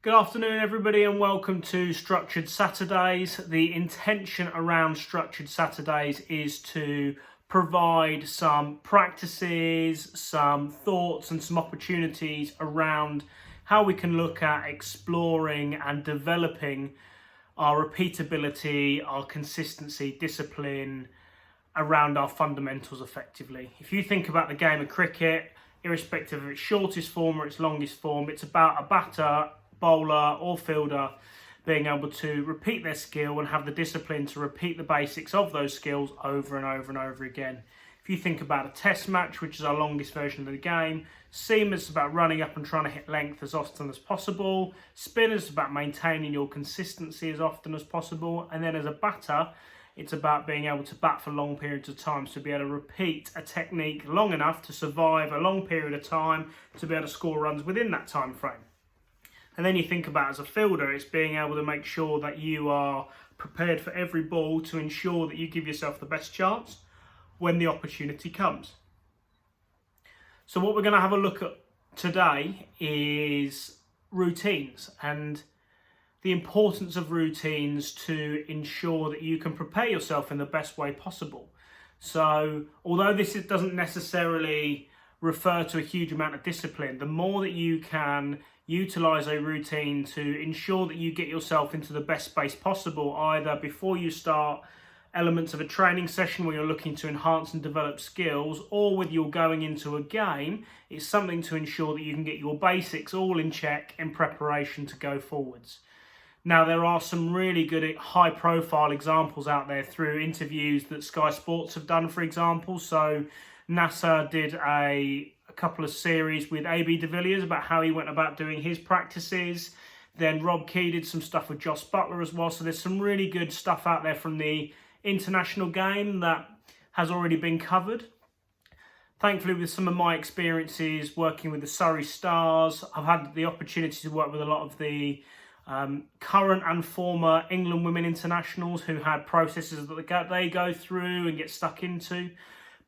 Good afternoon everybody and welcome to Structured Saturdays. The intention around Structured Saturdays is to provide some practices, some thoughts and some opportunities around how we can look at exploring and developing our repeatability, our consistency, discipline around our fundamentals effectively. If you think about the game of cricket, irrespective of its shortest form or its longest form, it's about a batter, bowler or fielder being able to repeat their skill and have the discipline to repeat the basics of those skills over and over and over again. If you think about a test match, which is our longest version of the game, seam is about running up and trying to hit length as often as possible, spin is about maintaining your consistency as often as possible, and then as a batter it's about being able to bat for long periods of time, so be able to repeat a technique long enough to survive a long period of time to be able to score runs within that time frame. And then you think about as a fielder, it's being able to make sure that you are prepared for every ball to ensure that you give yourself the best chance when the opportunity comes. So what we're going to have a look at today is routines and the importance of routines to ensure that you can prepare yourself in the best way possible. So although this doesn't necessarily refer to a huge amount of discipline, the more that you can utilize a routine to ensure that you get yourself into the best space possible, either before you start elements of a training session where you're looking to enhance and develop skills, or with you're going into a game, it's something to ensure that you can get your basics all in check in preparation to go forwards. Now, there are some really good high profile examples out there through interviews that Sky Sports have done, for example. So Nasser did a couple of series with AB De Villiers about how he went about doing his practices. Then Rob Key did some stuff with Jos Buttler as well. So there's some really good stuff out there from the international game that has already been covered. Thankfully, with some of my experiences working with the Surrey Stars, I've had the opportunity to work with a lot of the current and former England women internationals who had processes that they go through and get stuck into.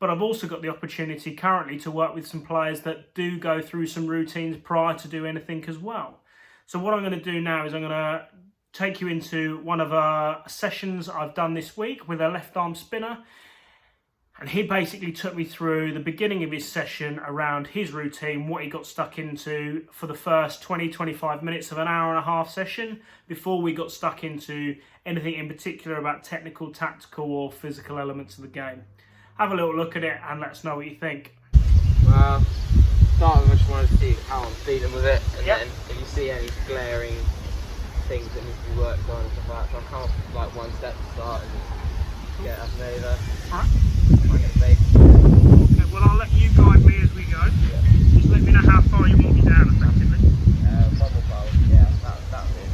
But I've also got the opportunity currently to work with some players that do go through some routines prior to do anything as well. So what I'm going to do now is I'm going to take you into one of our sessions I've done this week with a left arm spinner. And he basically took me through the beginning of his session around his routine, what he got stuck into for the first 20-25 minutes of an hour and a half session before we got stuck into anything in particular about technical, tactical or physical elements of the game. Have a little look at it and let us know what you think. Well, start with, I just want to see how I'm feeling with it, and then if you see any glaring things that need to be worked on and stuff like that, so I'll come up with like one step to start and get up and over. Alright. Try and get the base. Okay, well I'll let you guide me as we go. Yeah. Just let me know how far you want me down effectively. One more bowl, yeah, that'll be it.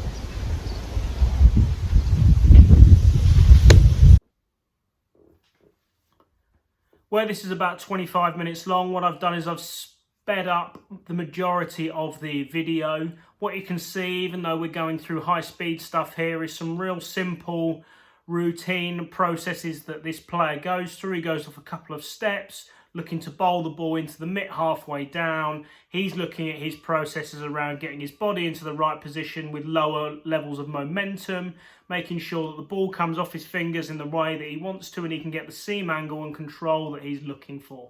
Where this is about 25 minutes long, what I've done is I've sped up the majority of the video. What you can see, even though we're going through high speed stuff here, is some real simple routine processes that this player goes through. He goes off a couple of steps, looking to bowl the ball into the mitt halfway down. He's looking at his processes around getting his body into the right position with lower levels of momentum, making sure that the ball comes off his fingers in the way that he wants to and he can get the seam angle and control that he's looking for.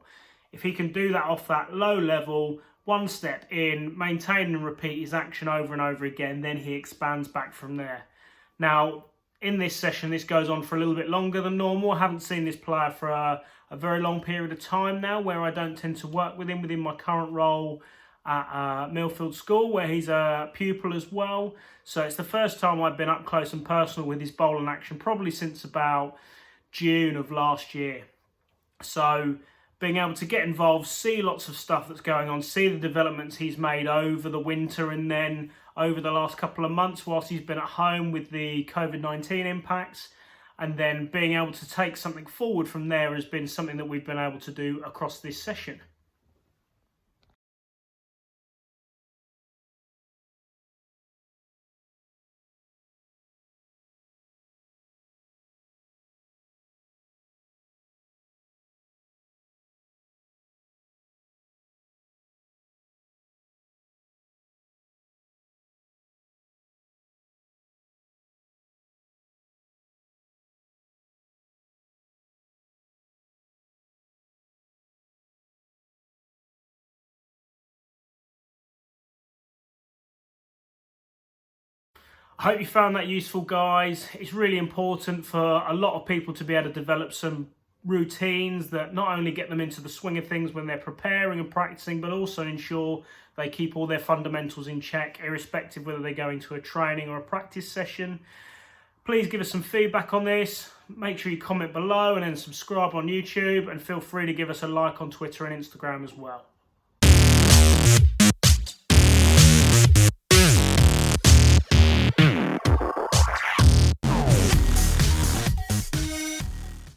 If he can do that off that low level, one step in, maintain and repeat his action over and over again, then he expands back from there. Now, in this session, this goes on for a little bit longer than normal. I haven't seen this player for a very long period of time now, where I don't tend to work with him within my current role at Millfield School, where he's a pupil as well. So it's the first time I've been up close and personal with his bowling action, probably since about June of last year. So being able to get involved, see lots of stuff that's going on, see the developments he's made over the winter and then over the last couple of months whilst he's been at home with the COVID-19 impacts, and then being able to take something forward from there has been something that we've been able to do across this session. I hope you found that useful, guys. It's really important for a lot of people to be able to develop some routines that not only get them into the swing of things when they're preparing and practicing, but also ensure they keep all their fundamentals in check, irrespective whether they're going to a training or a practice session. Please give us some feedback on this. Make sure you comment below and then subscribe on YouTube, and feel free to give us a like on Twitter and Instagram as well.